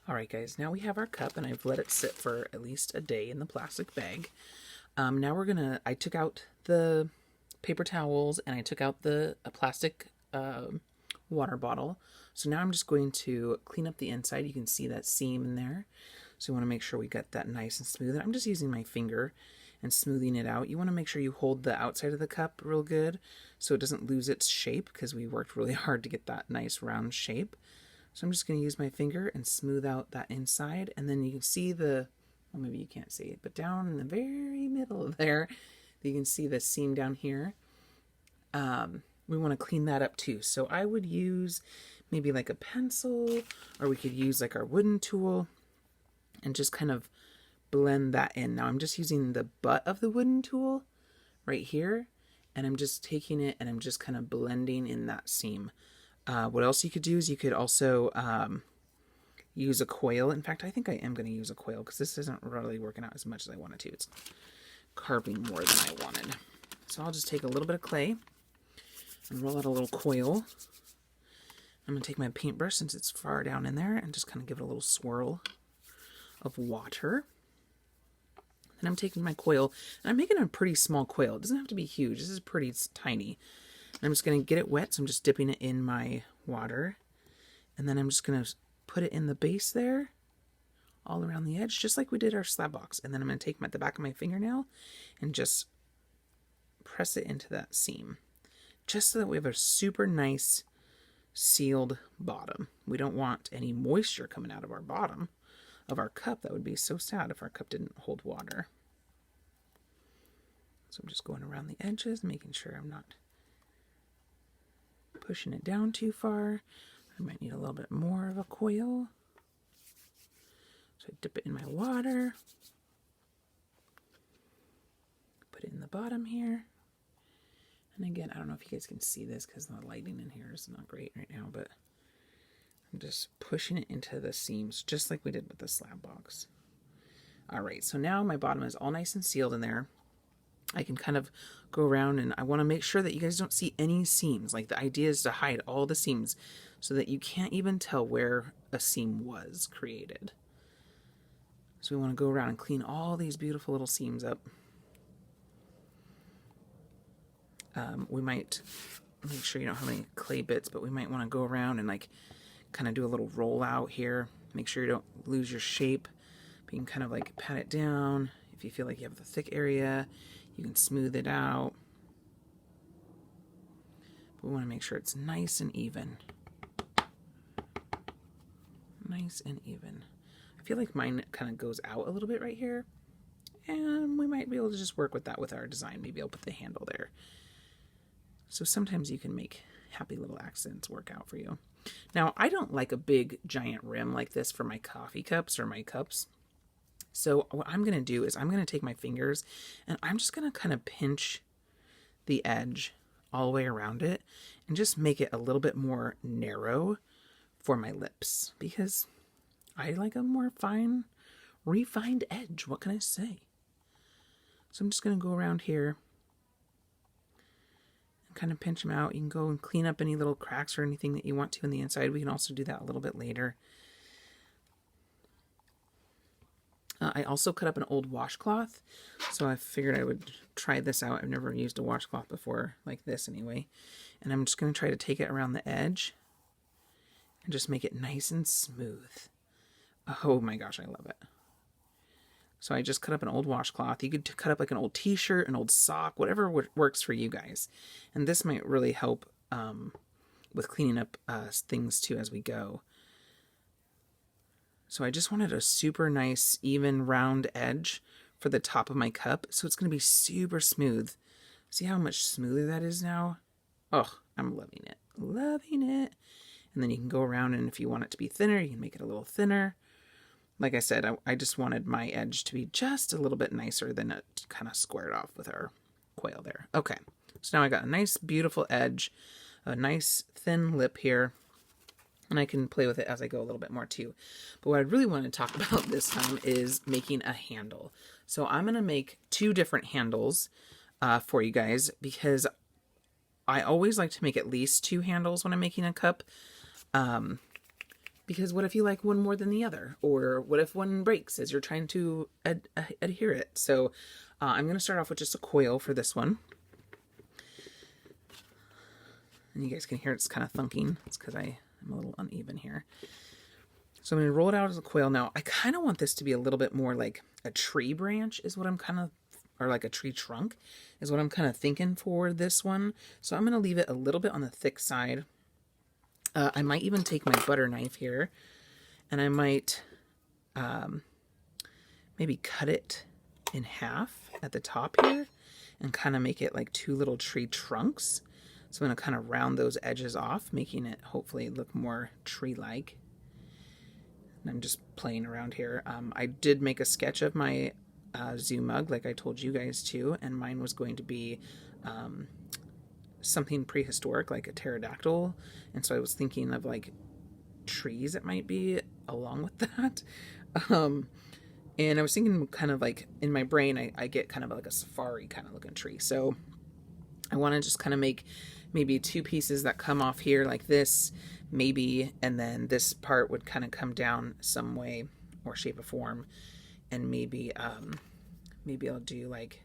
All right, guys, now we have our cup, and I've let it sit for at least a day in the plastic bag. Now I took out the paper towels and I took out the plastic water bottle. So now I'm just going to clean up the inside. You can see that seam in there. So you want to make sure we got that nice and smooth. I'm just using my finger and smoothing it out. You want to make sure you hold the outside of the cup real good so it doesn't lose its shape, because we worked really hard to get that nice round shape. So I'm just going to use my finger and smooth out that inside. And then you can see well, maybe you can't see it, but down in the very middle of there, you can see the seam down here. We want to clean that up too. So I would use maybe like a pencil, or we could use like our wooden tool and just kind of blend that in. Now I'm just using the butt of the wooden tool right here, and I'm just taking it and I'm just kind of blending in that seam. What else you could do is you could also use a coil. In fact, I think I am going to use a coil because this isn't really working out as much as I wanted to. It's carving more than I wanted. So I'll just take a little bit of clay and roll out a little coil. I'm going to take my paintbrush, since it's far down in there, and just kind of give it a little swirl of water. Then I'm taking my coil, and I'm making a pretty small coil. It doesn't have to be huge. This is pretty tiny. I'm just going to get it wet, so I'm just dipping it in my water. And then I'm just going to put it in the base there, all around the edge, just like we did our slab box. And then I'm going to take the back of my fingernail and just press it into that seam, just so that we have a super nice sealed bottom. We don't want any moisture coming out of our bottom of our cup. That would be so sad if our cup didn't hold water. So I'm just going around the edges, making sure I'm not pushing it down too far. I might need a little bit more of a coil. So I dip it in my water, put it in the bottom here. And again, I don't know if you guys can see this because the lighting in here is not great right now, but I'm just pushing it into the seams just like we did with the slab box. All right, so now my bottom is all nice and sealed in there. I can kind of go around, and I want to make sure that you guys don't see any seams. Like, the idea is to hide all the seams so that you can't even tell where a seam was created. So we want to go around and clean all these beautiful little seams up. We might make sure you don't have any clay bits, but we might want to go around and like kind of do a little roll out here. Make sure you don't lose your shape. But you can kind of like pat it down. If you feel like you have the thick area, you can smooth it out. But we want to make sure it's nice and even. Nice and even. I feel like mine kind of goes out a little bit right here. And we might be able to just work with that with our design. Maybe I'll put the handle there. So sometimes you can make happy little accents work out for you. Now, I don't like a big giant rim like this for my coffee cups or my cups. So what I'm going to do is I'm going to take my fingers and I'm just going to kind of pinch the edge all the way around it and just make it a little bit more narrow for my lips, because I like a more fine, refined edge. What can I say? So I'm just going to go around here and kind of pinch them out. You can go and clean up any little cracks or anything that you want to on the inside. We can also do that a little bit later. I also cut up an old washcloth, so I figured I would try this out. I've never used a washcloth before, like this anyway. And I'm just going to try to take it around the edge and just make it nice and smooth. Oh my gosh, I love it. So I just cut up an old washcloth. You could cut up like an old t-shirt, an old sock, whatever works for you guys. And this might really help with cleaning up things too as we go. So I just wanted a super nice, even, round edge for the top of my cup. So it's going to be super smooth. See how much smoother that is now? Oh, I'm loving it. Loving it. And then you can go around, and if you want it to be thinner, you can make it a little thinner. Like I said, I just wanted my edge to be just a little bit nicer than it kind of squared off with our coil there. Okay, so now I got a nice, beautiful edge, a nice thin lip here. And I can play with it as I go a little bit more too. But what I really want to talk about this time is making a handle. So I'm going to make 2 different handles for you guys, because I always like to make at least 2 handles when I'm making a cup. Because what if you like one more than the other? Or what if one breaks as you're trying to adhere it? So I'm going to start off with just a coil for this one. And you guys can hear it's kind of thunking. It's because I'm a little uneven here. So I'm going to roll it out as a coil. Now, I kind of want this to be a little bit more like a tree branch is what I'm kind of, or like a tree trunk is what I'm kind of thinking for this one. So I'm going to leave it a little bit on the thick side. I might even take my butter knife here and I might maybe cut it in half at the top here and kind of make it like two little tree trunks. So I'm going to kind of round those edges off, making it hopefully look more tree-like. And I'm just playing around here. I did make a sketch of my zoo mug like I told you guys to, and mine was going to be something prehistoric like a pterodactyl, and so I was thinking of like trees it might be along with that. And I was thinking kind of like in my brain I get kind of like a safari kind of looking tree, so I want to just kind of make maybe two pieces that come off here like this maybe, and then this part would kind of come down some way or shape or form, and maybe maybe I'll do like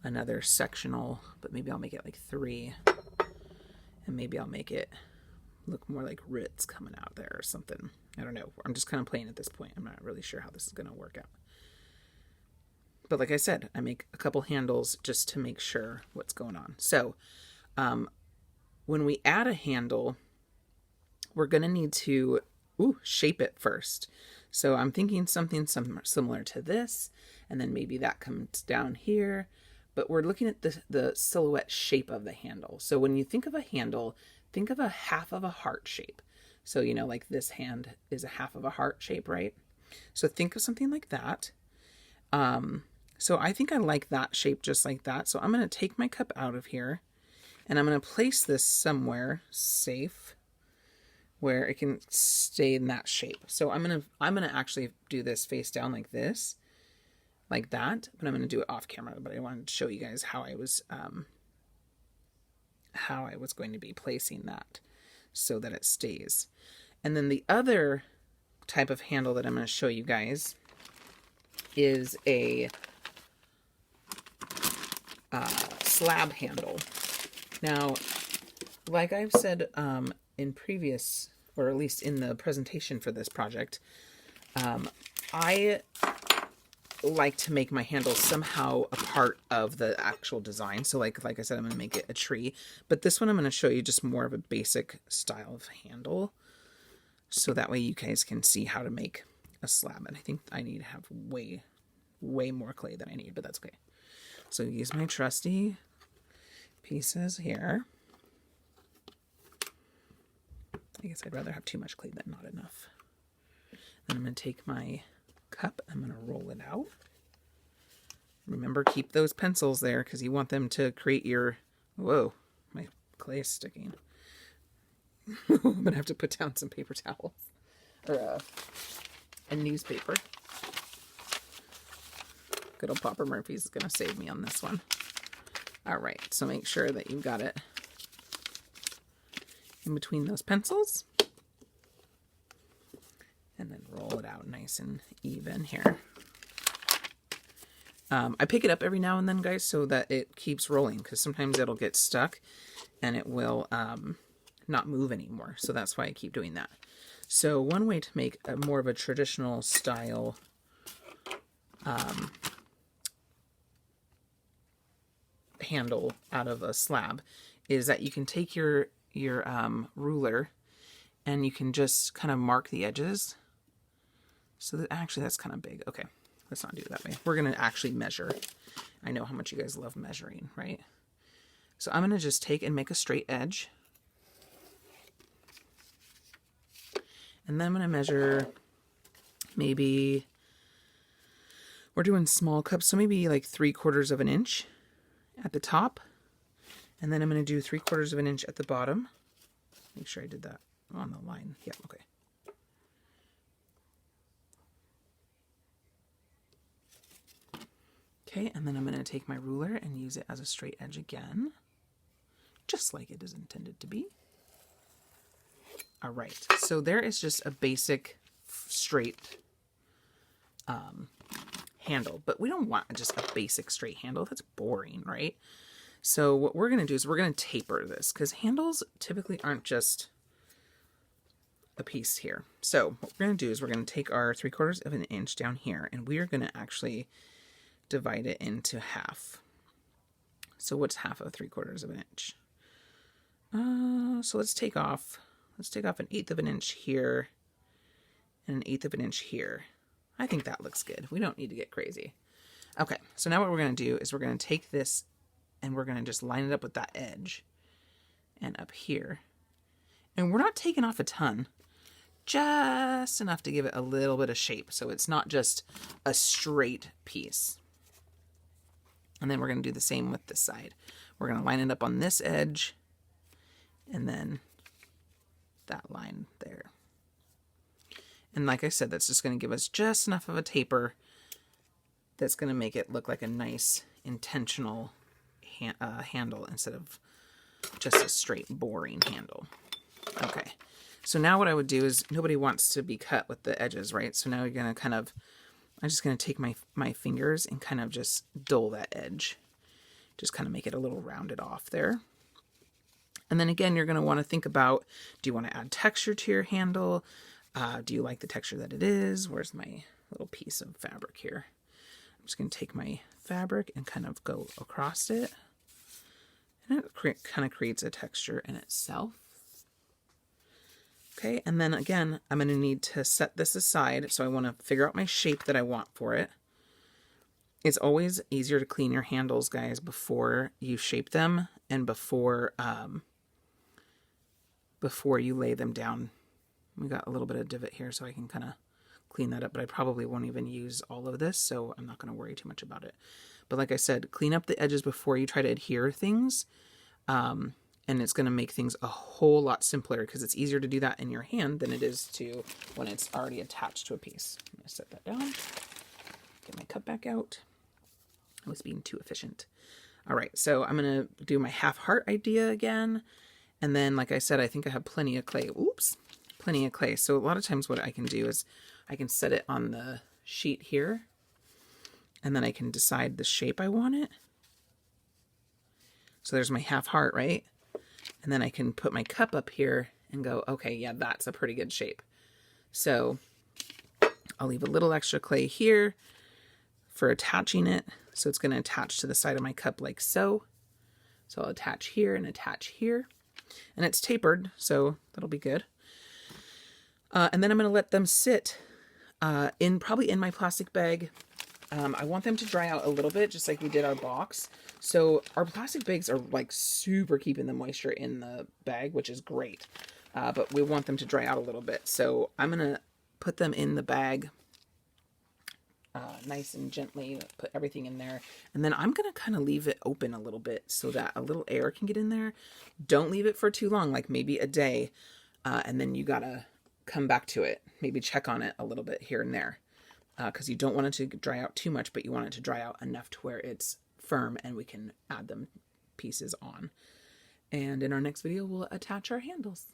another sectional, but maybe I'll make it like 3, and maybe I'll make it look more like roots coming out there or something. I don't know. I'm just kind of playing at this point. I'm not really sure how this is going to work out. But like I said, I make a couple handles just to make sure what's going on. So when we add a handle, we're going to need to shape it first. So I'm thinking something similar to this, and then maybe that comes down here. But we're looking at the silhouette shape of the handle. So when you think of a handle, think of a half of a heart shape. So, you know, like this hand is a half of a heart shape, right? So think of something like that. So I think I like that shape just like that. So I'm going to take my cup out of here, and I'm going to place this somewhere safe where it can stay in that shape. So I'm going to actually do this face down like this, like that, but I'm going to do it off camera. But I wanted to show you guys how I was going to be placing that so that it stays. And then the other type of handle that I'm going to show you guys is a slab handle. Now, like I've said in previous, or at least in the presentation for this project, I like to make my handles somehow a part of the actual design. So like I said, I'm going to make it a tree, but this one I'm going to show you just more of a basic style of handle, so that way you guys can see how to make a slab. And I think I need to have way more clay than I need, but that's okay. So use my trusty pieces here. I guess I'd rather have too much clay than not enough. Then I'm going to take my cup, I'm going to roll it out. Remember, keep those pencils there because you want them to create your... Whoa, my clay is sticking. I'm going to have to put down some paper towels. Or a newspaper. Good old Papa Murphy's is going to save me on this one. Alright, so make sure that you've got it in between those pencils. And then roll it out nice and even here. I pick it up every now and then, guys, so that it keeps rolling, because sometimes it'll get stuck and it will not move anymore. So that's why I keep doing that. So one way to make a more of a traditional style handle out of a slab is that you can take your ruler and you can just kind of mark the edges. So that, actually that's kind of big. Okay, let's not do it that way. We're going to actually measure. I know how much you guys love measuring, right? So I'm going to just take and make a straight edge. And then I'm going to measure, maybe, we're doing small cups, so maybe like 3/4 of an inch at the top. And then I'm going to do 3/4 of an inch at the bottom. Make sure I did that on the line. Yeah, okay. Okay, and then I'm going to take my ruler and use it as a straight edge again, just like it is intended to be. All right, so there is just a basic straight handle, but we don't want just a basic straight handle. That's boring, right? So what we're going to do is we're going to taper this, because handles typically aren't just a piece here. So what we're going to do is we're going to take our 3/4 of an inch down here, and we are going to actually divide it into half. So what's half of 3/4 of an inch? So let's take off 1/8 of an inch here and 1/8 of an inch here. I think that looks good. We don't need to get crazy. Okay, so now what we're going to do is we're going to take this and we're going to just line it up with that edge and up here. And we're not taking off a ton, just enough to give it a little bit of shape, so it's not just a straight piece. And then we're going to do the same with this side. We're going to line it up on this edge and then that line there. And like I said, that's just going to give us just enough of a taper that's going to make it look like a nice intentional handle instead of just a straight boring handle. Okay, so now what I would do is, nobody wants to be cut with the edges, right? So now you're going to I'm just going to take my fingers and kind of just dull that edge. Just kind of make it a little rounded off there. And then again, you're going to want to think about, do you want to add texture to your handle? Do you like the texture that it is? Where's my little piece of fabric here? I'm just going to take my fabric and kind of go across it. And it kind of creates a texture in itself. Okay, and then again, I'm going to need to set this aside. So I want to figure out my shape that I want for it. It's always easier to clean your handles, guys, before you shape them and before you lay them down. We got a little bit of divot here, so I can kind of clean that up, but I probably won't even use all of this, so I'm not going to worry too much about it. But like I said, clean up the edges before you try to adhere things, and it's going to make things a whole lot simpler, because it's easier to do that in your hand than it is to when it's already attached to a piece. I'm going to set that down, get my cup back out. I was being too efficient. All right, so I'm going to do my half heart idea again, and then like I said, I think I have plenty of clay. Oops. Plenty of clay. So a lot of times what I can do is I can set it on the sheet here, and then I can decide the shape I want it. So there's my half heart, right? And then I can put my cup up here and go, okay, yeah, that's a pretty good shape. So I'll leave a little extra clay here for attaching it. So it's going to attach to the side of my cup like so. So I'll attach here and attach here. And it's tapered, so that'll be good. And then I'm going to let them sit probably in my plastic bag. I want them to dry out a little bit, just like we did our box. So our plastic bags are like super keeping the moisture in the bag, which is great. But we want them to dry out a little bit. So I'm going to put them in the bag nice and gently, put everything in there. And then I'm going to kind of leave it open a little bit so that a little air can get in there. Don't leave it for too long, like maybe a day. And then you got to come back to it, maybe check on it a little bit here and there, because you don't want it to dry out too much, but you want it to dry out enough to where it's firm and we can add them pieces on. And in our next video, we'll attach our handles.